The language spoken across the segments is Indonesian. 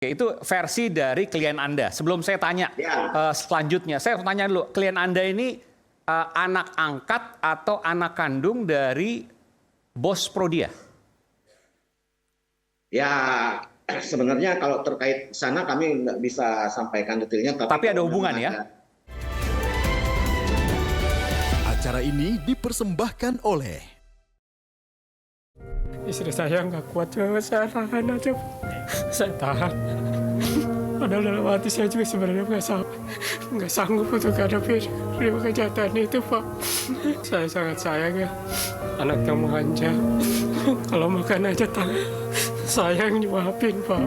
Oke, itu versi dari klien Anda. Sebelum saya tanya selanjutnya, saya tanya dulu, klien Anda ini anak angkat atau anak kandung dari bos Prodia? Ya, sebenarnya kalau terkait sana kami nggak bisa sampaikan detailnya. Tapi ada hubungan ya? Acara ini dipersembahkan oleh Istri saya nggak kuat, saya tahan aja. Saya tahan. Padahal dalam hati saya juga sebenarnya nggak sanggup untuk hadapi kejahatan itu, Pak. Saya sangat sayang ya, anak yang manja. Kalau makan aja saya yang nyuapin, Pak.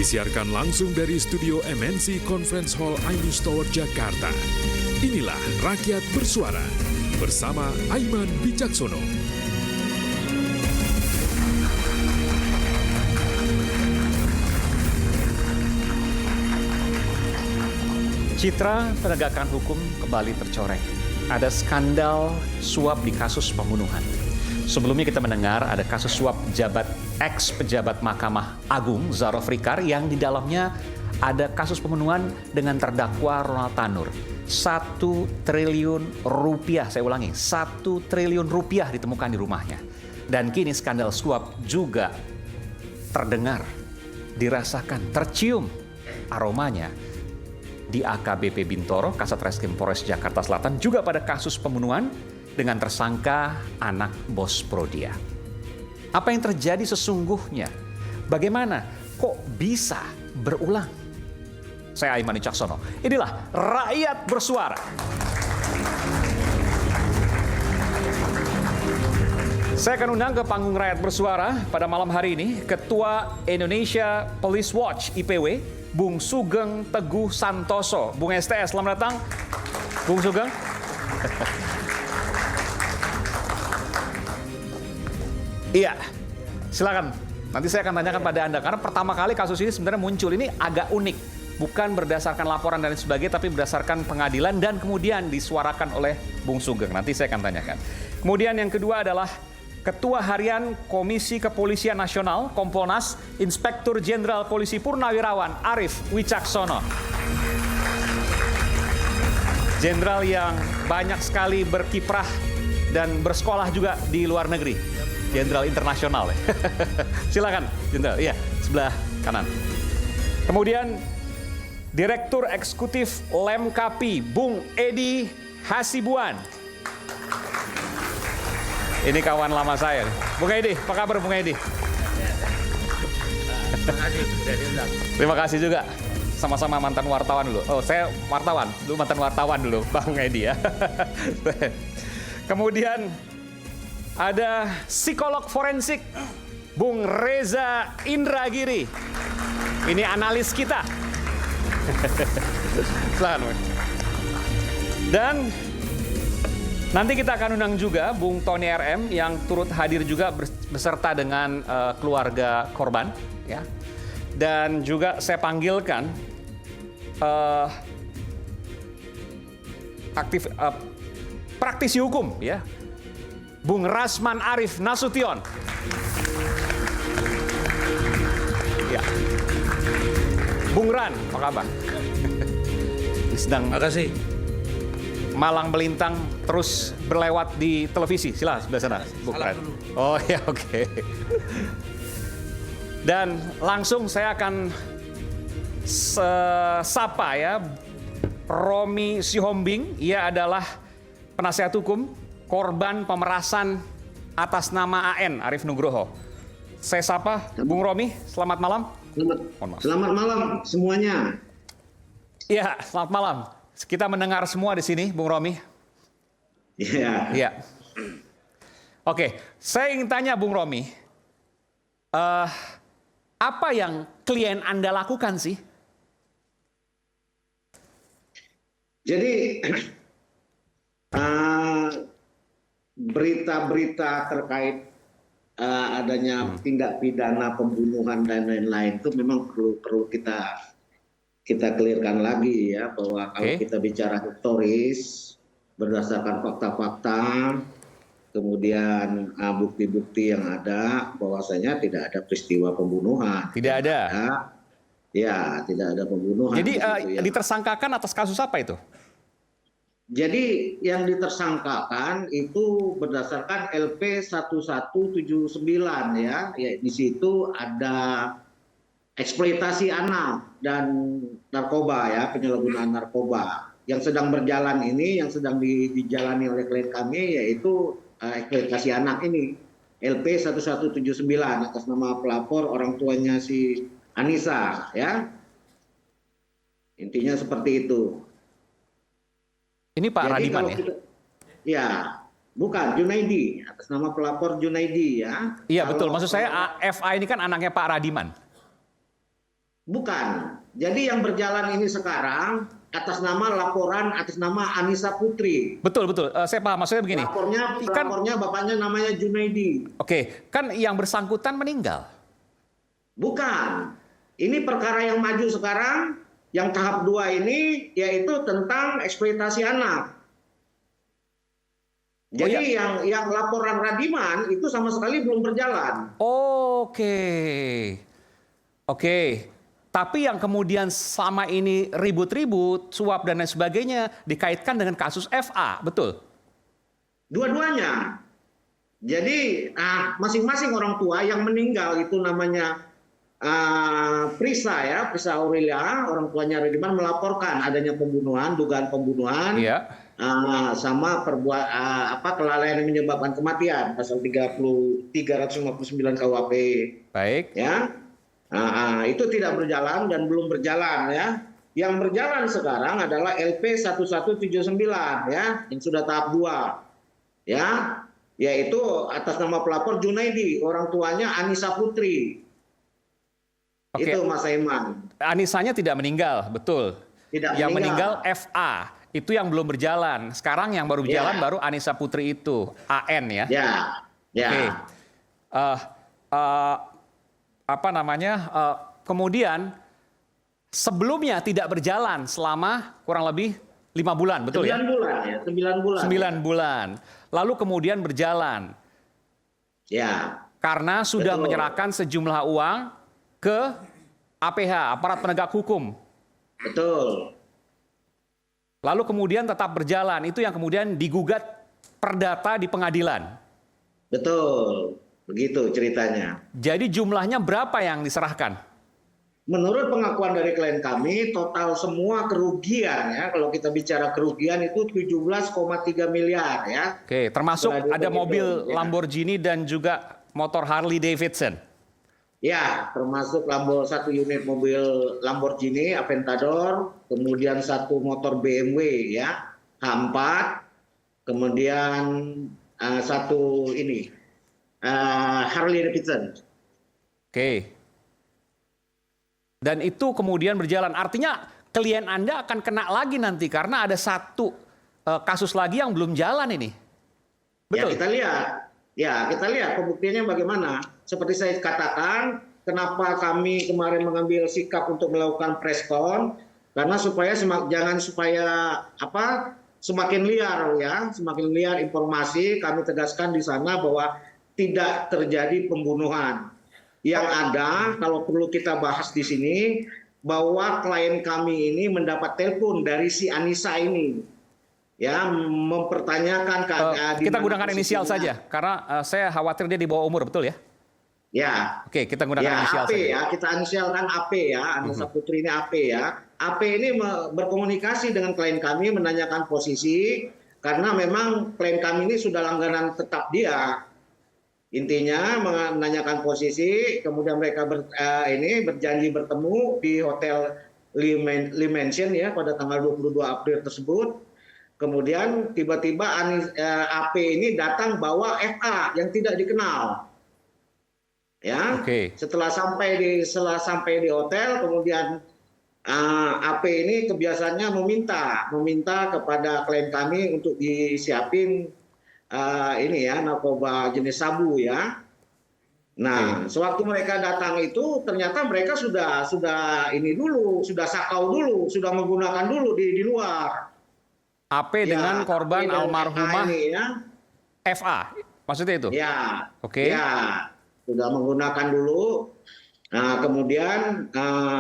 Disiarkan langsung dari studio MNC Conference Hall Ainus Tower, Jakarta. Inilah Rakyat Bersuara bersama Aiman Wicaksono. Citra penegakan hukum kembali tercoreng. Ada skandal suap di kasus pembunuhan. Sebelumnya kita mendengar ada kasus suap ex-pejabat Mahkamah Agung Zarof Rikar yang di dalamnya ada kasus pembunuhan dengan terdakwa Ronald Tanur. 1 triliun rupiah, saya ulangi, 1 triliun rupiah ditemukan di rumahnya. Dan kini skandal suap juga terdengar, dirasakan, tercium aromanya di AKBP Bintoro, Kasat Reskrim Polres Jakarta Selatan, juga pada kasus pembunuhan dengan tersangka anak bos Prodia. Apa yang terjadi sesungguhnya? Bagaimana kok bisa berulang? Saya Aiman Wicaksono. Inilah Rakyat Bersuara. Saya akan undang ke panggung Rakyat Bersuara pada malam hari ini Ketua Indonesia Police Watch IPW, Bung Sugeng Teguh Santoso. Bung STS, selamat datang. Bung Sugeng. Iya, silakan. Nanti saya akan tanyakan pada Anda, karena pertama kali kasus ini sebenarnya muncul. Ini agak unik, bukan berdasarkan laporan dan sebagainya, tapi berdasarkan pengadilan dan kemudian disuarakan oleh Bung Sugeng. Nanti saya akan tanyakan. Kemudian yang kedua adalah Ketua Harian Komisi Kepolisian Nasional, Kompolnas, Inspektur Jenderal Polisi Purnawirawan Arief Wicaksono. Jenderal yang banyak sekali berkiprah dan bersekolah juga di luar negeri. Jenderal internasional. Silakan, Jenderal. Iya, sebelah kanan. Kemudian Direktur Eksekutif Lemkapi, Bung Edi Hasibuan. Ini kawan lama saya. Bung Edi, apa kabar Bung Edi? Terima kasih sudah diundang. Terima kasih juga. Sama-sama mantan wartawan dulu. Oh, saya wartawan. Dulu mantan wartawan dulu, Bang Edi ya. Kemudian ada psikolog forensik, Bung Reza Indragiri. Ini analis kita. Selamat. Dan nanti kita akan undang juga Bung Tony RM yang turut hadir juga beserta dengan keluarga korban, ya. Dan juga saya panggilkan praktisi hukum, ya, Bung Rasman Arif Nasution. Ya. Bung Ran, apa kabar? Sedang Makasih. malang melintang terus berlewat di televisi. Silakan sebelah sana, Bung Ran. Oh ya, oke. Dan langsung saya akan sapa ya Romi Sihombing. Ia adalah penasihat hukum korban pemerasan atas nama AN, Arief Nugroho. Saya sapa Bung Romi, selamat malam. Selamat malam semuanya. Iya, selamat malam. Kita mendengar semua di sini, Bung Romi. Iya. Iya. Oke, saya ingin tanya Bung Romi, apa yang klien Anda lakukan sih? Jadi berita-berita terkait adanya tindak pidana pembunuhan dan lain-lain itu memang perlu kita clearkan lagi ya, bahwa kalau kita bicara historis berdasarkan fakta-fakta, kemudian bukti-bukti yang ada, bahwasanya tidak ada peristiwa pembunuhan. Tidak ada. Ya, tidak ada pembunuhan. Jadi ya. ditersangkakan atas kasus apa itu? Jadi yang ditersangkakan itu berdasarkan LP 1179 ya. Di situ ada eksploitasi anak dan narkoba ya, penyalahgunaan narkoba. Yang sedang berjalan ini, yang sedang dijalani oleh klien kami yaitu eksploitasi anak ini. LP 1179 atas nama pelapor, orang tuanya si Anissa ya. Intinya seperti itu. Ini Pak Radiman ya? Ya, bukan Junaidi, atas nama pelapor Junaidi ya. Iya betul, maksud saya FA ini kan anaknya Pak Radiman. Bukan. Jadi yang berjalan ini sekarang atas nama laporan atas nama Anissa Putri. Betul. Saya paham, maksudnya begini. Lapornya bapaknya namanya Junaidi. Oke, kan yang bersangkutan meninggal. Bukan. Ini perkara yang maju sekarang, yang tahap 2 ini yaitu tentang eksploitasi anak. Jadi yang laporan Radiman itu sama sekali belum berjalan. Oke. Tapi yang kemudian selama ini ribut-ribut, suap dan lain sebagainya dikaitkan dengan kasus FA, betul? Dua-duanya. Jadi masing-masing orang tua yang meninggal itu namanya Prisa ya, Prisa Aurelia, orang tuanya Radiman melaporkan adanya pembunuhan, dugaan pembunuhan, sama kelalaian yang menyebabkan kematian, pasal 359 KUHP. Baik. Ya, itu tidak berjalan dan belum berjalan ya. Yang berjalan sekarang adalah LP 1179 ya, yang sudah tahap 2 ya, yaitu atas nama pelapor Junaidi, orang tuanya Anissa Putri. Itu Mas Aiman. Anissanya tidak meninggal, betul. Yang meninggal FA, itu yang belum berjalan. Sekarang yang baru berjalan baru Anissa Putri itu, AN ya. Ya. Kemudian sebelumnya tidak berjalan selama kurang lebih 5 bulan, betul 9 bulan ya, 9 bulan. 9 bulan. Lalu kemudian berjalan. Ya. Karena sudah menyerahkan sejumlah uang ke APH, aparat penegak hukum. Betul. Lalu kemudian tetap berjalan, itu yang kemudian digugat perdata di pengadilan. Betul, begitu ceritanya. Jadi jumlahnya berapa yang diserahkan? Menurut pengakuan dari klien kami, total semua kerugian ya, kalau kita bicara kerugian itu 17,3 miliar ya. Oke, termasuk ada mobil Lamborghini dan juga motor Harley Davidson. Ya, termasuk satu unit mobil Lamborghini Aventador, kemudian satu motor BMW ya, H4, kemudian satu ini Harley Davidson. Oke. Dan itu kemudian berjalan. Artinya klien Anda akan kena lagi nanti karena ada satu kasus lagi yang belum jalan ini. Betul? Ya, kita lihat pembuktiannya bagaimana. Seperti saya katakan, kenapa kami kemarin mengambil sikap untuk melakukan preskon, karena semakin liar informasi, kami tegaskan di sana bahwa tidak terjadi pembunuhan. Yang ada, kalau perlu kita bahas di sini, bahwa klien kami ini mendapat telepon dari si Anissa ini, ya, mempertanyakan keadaan. Kita gunakan inisial saja, karena saya khawatir dia di bawah umur, betul ya? Ya. Oke, kita gunakan inisial AP saja. Ya, kita inisialkan AP ya, Anissa Putri ini AP ya. AP ini berkomunikasi dengan klien kami menanyakan posisi karena memang klien kami ini sudah langganan tetap dia. Intinya menanyakan posisi, kemudian mereka berjanji bertemu di Hotel Lee Mansion ya pada tanggal 22 April tersebut. Kemudian tiba-tiba AP ini datang bawa FA yang tidak dikenal. Ya, setelah sampai di hotel, kemudian AP ini kebiasaannya meminta kepada klien kami untuk disiapin narkoba jenis sabu ya. Nah, sewaktu mereka datang itu ternyata mereka sudah sakau dulu, sudah menggunakan dulu di luar. AP dengan korban almarhumah FA, maksudnya itu? Ya, oke. Ya, sudah menggunakan dulu. Nah, kemudian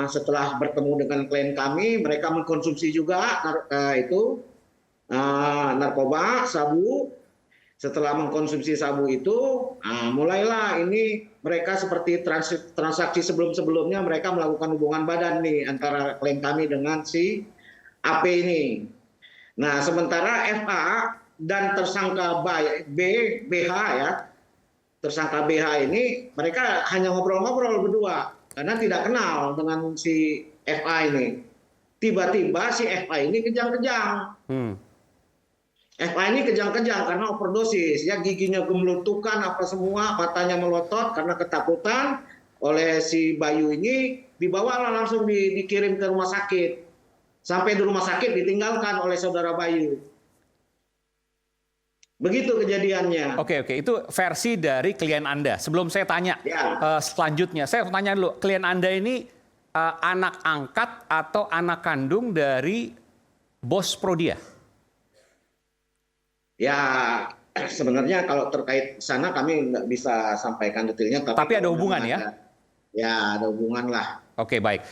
setelah bertemu dengan klien kami, mereka mengkonsumsi juga narkoba, sabu. Setelah mengkonsumsi sabu itu, mulailah ini mereka seperti transaksi sebelum-sebelumnya mereka melakukan hubungan badan nih antara klien kami dengan si AP ini. Nah, sementara FA dan tersangka BH ya, tersangka BH ini mereka hanya ngobrol-ngobrol berdua karena tidak kenal dengan si FA ini. Tiba-tiba si FA ini kejang-kejang. FA ini kejang-kejang karena overdosis, ya giginya gemelutukan apa semua, matanya melotot karena ketakutan. Oleh si Bayu ini dibawa langsung dikirim ke rumah sakit. Sampai di rumah sakit ditinggalkan oleh saudara Bayu. Begitu kejadiannya. Oke, itu versi dari klien Anda. Sebelum saya tanya selanjutnya, saya tanya dulu, klien Anda ini anak angkat atau anak kandung dari bos Prodia? Ya, sebenarnya kalau terkait sana kami nggak bisa sampaikan detailnya. Tapi ada hubungan ya? Ya, ada hubungan lah. Oke, baik.